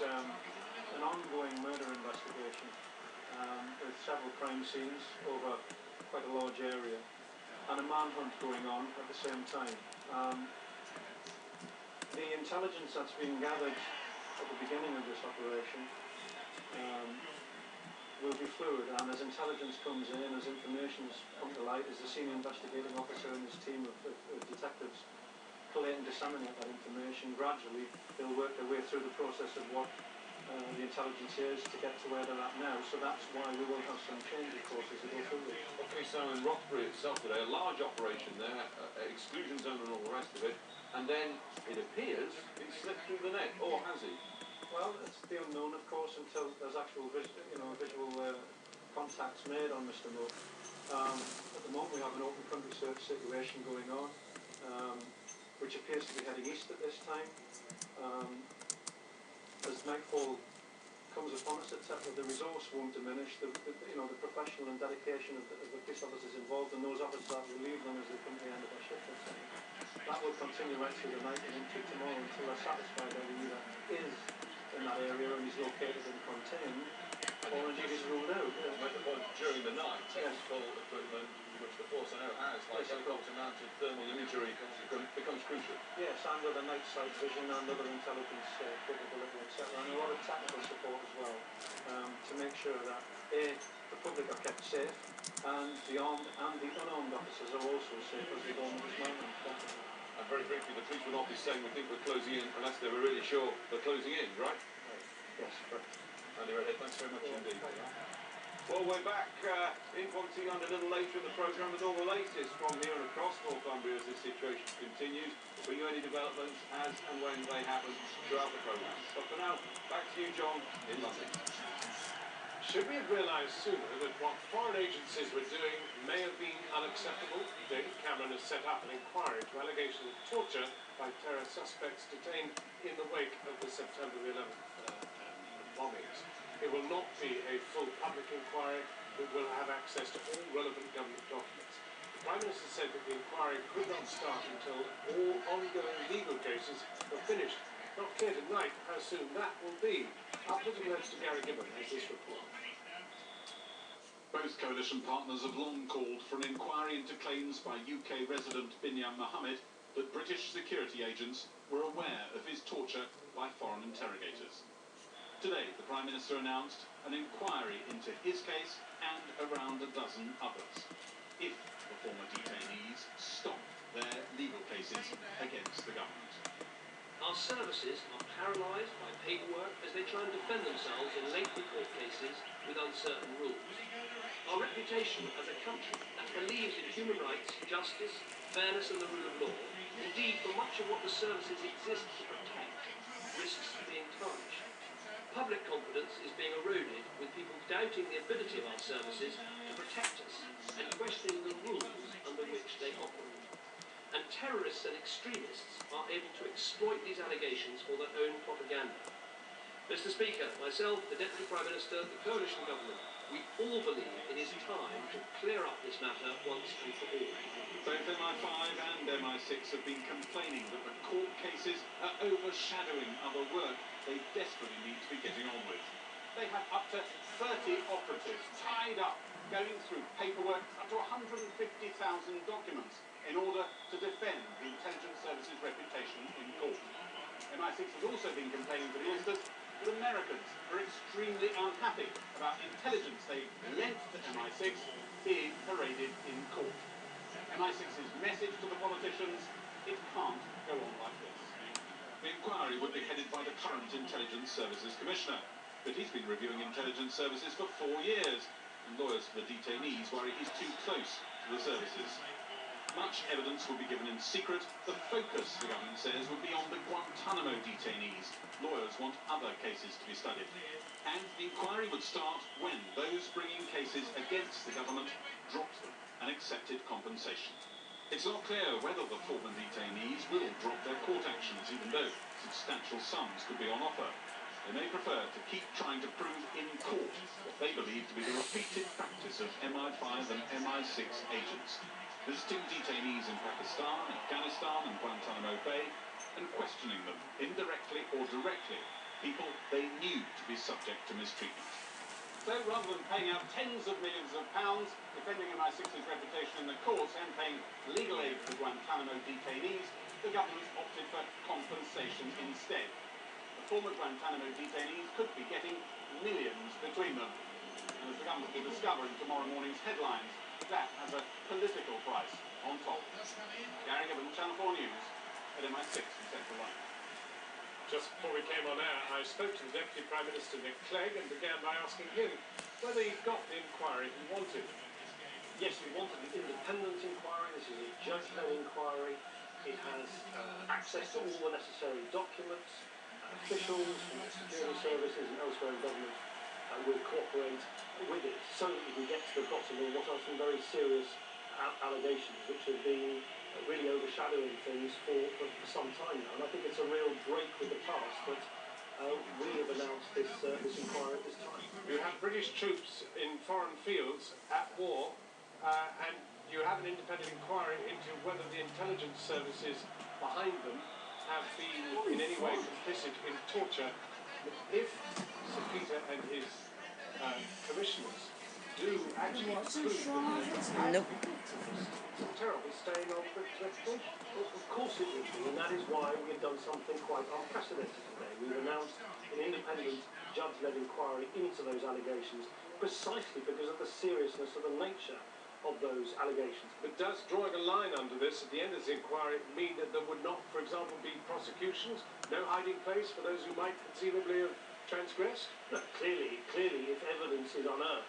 an ongoing murder investigation with several crime scenes over quite a large area and a manhunt going on at the same time. The intelligence that's been gathered at the beginning of this operation will be fluid, and as intelligence comes in, as information comes to light, as the senior investigating officer and his team of detectives collate and disseminate that information, gradually they'll work their way through the process of what the intelligence is to get to where they're at now. So that's why we will have some change, of course, as we go through it. Okay, so in Rothbury itself today, a large operation there, exclusion zone and all the rest of it, and then it appears he slipped through the net, or has he? Well, it's the unknown, of course, until there's actual visual contacts made on Mr. Moore. At the moment, we have an open country search situation going on, which appears to be heading east at this time. As nightfall comes upon us, etc., the resource won't diminish. The professional and dedication of the police officers involved, and those officers that relieve them as they come to the end of their shift, etc. That will continue right through the night and into tomorrow until they're satisfied that he either is in that area and he's located and contained, or indeed is ruled out. During the night, technical equipment, which the force I know has, like helicopter-mounted thermal imagery, becomes crucial. Yes, and other night sight vision and other intelligence capability, etc., and a lot of technical support as well, to make sure that the public are kept safe, and the armed and the unarmed officers are also safe as we go on this moment. And very briefly, the police will not be saying we think we're closing in unless they were really sure they're closing in, right? Yes, correct. Andy Redhead, thanks very much indeed. Well, we're back in Pontyland a little later in the programme with all the latest from here and across Northumbria as this situation continues. Bring you any developments as and when they happen throughout the programme. But for now, back to you, John, in London. Should we have realised sooner that what foreign agencies were doing may have been unacceptable? David Cameron has set up an inquiry into allegations of torture by terror suspects detained in the wake of the September 11th bombings. It will not be a full public inquiry. It will have access to all relevant government documents. The Prime Minister said that the inquiry could not start until all ongoing legal cases were finished. Not clear tonight how soon that will be. Our political editor Gary Gibbon has this report. Both coalition partners have long called for an inquiry into claims by UK resident Binyam Mohammed that British security agents were aware of his torture by foreign interrogators. Today, the Prime Minister announced an inquiry into his case and around a dozen others, if the former detainees stop their legal cases against the government. Our services are paralysed by paperwork as they try and defend themselves in lengthy court cases with uncertain rules. Our reputation as a country that believes in human rights, justice, fairness and the rule of law, indeed for much of what the services exist to protect, risks being tarnished. Public confidence is being eroded with people doubting the ability of our services to protect us and questioning the rules under which they operate. And terrorists and extremists are able to exploit these allegations for their own propaganda. Mr. Speaker, myself, the Deputy Prime Minister, the coalition government, we all believe it is time to clear up this matter once and for all. Both MI5 and MI6 have been complaining that the court cases are overshadowing other work they desperately need to be getting on with. They have up to 30 operatives tied up, going through paperwork, up to 150,000 documents, in order to defend the intelligence service's reputation in court. MI6 has also been complaining for the instance that Americans are extremely unhappy about intelligence they lent to MI6 being paraded in court. MI6's message to the politicians: it can't go on like this. The inquiry would be headed by the current Intelligence Services Commissioner, but he's been reviewing intelligence services for 4 years, and lawyers for the detainees worry he's too close to the services. Much evidence will be given in secret. The focus, the government says, would be on the Guantanamo detainees. Lawyers want other cases to be studied. And the inquiry would start when those bringing cases against the government dropped them and accepted compensation. It's not clear whether the former detainees will drop their court actions, even though substantial sums could be on offer. They may prefer to keep trying to prove in court what they believe to be the repeated practice of MI5 and MI6 agents, visiting detainees in Pakistan, Afghanistan and Guantanamo Bay, and questioning them, indirectly or directly, people they knew to be subject to mistreatment. So rather than paying out tens of millions of pounds, defending MI6's reputation in the courts and paying legal aid for Guantanamo detainees, the government opted for compensation instead. The former Guantanamo detainees could be getting millions between them. And as the government will discover in tomorrow morning's headlines, that has a political price on top. Gary Gibbon, Channel 4 News, at MI6 in Central London. Just before we came on air, I spoke to the Deputy Prime Minister Nick Clegg and began by asking him whether he got the inquiry he wanted. Yes, we wanted an independent inquiry. This is a judge-led inquiry. It has access to all the necessary documents. Officials from the security services and elsewhere in government will cooperate with it so that we can get to the bottom of what are some very serious allegations which have been really overshadowing things for some time now. And I think it's a real break with the past that we have announced this inquiry at this time. You have British troops in foreign fields at war, and you have an independent inquiry into whether the intelligence services behind them have been in any way complicit in torture. If Sir Peter and his commissioners do actually prove that Nope. It's a terrible stain on Britain's reputation. Well, of course it would be, and that is why we have done something quite unprecedented today. We've announced an independent judge-led inquiry into those allegations precisely because of the seriousness of the nature of those allegations. But does drawing a line under this at the end of the inquiry mean that there would not, for example, be prosecutions, no hiding place for those who might conceivably have transgressed? No, clearly, if evidence is unearthed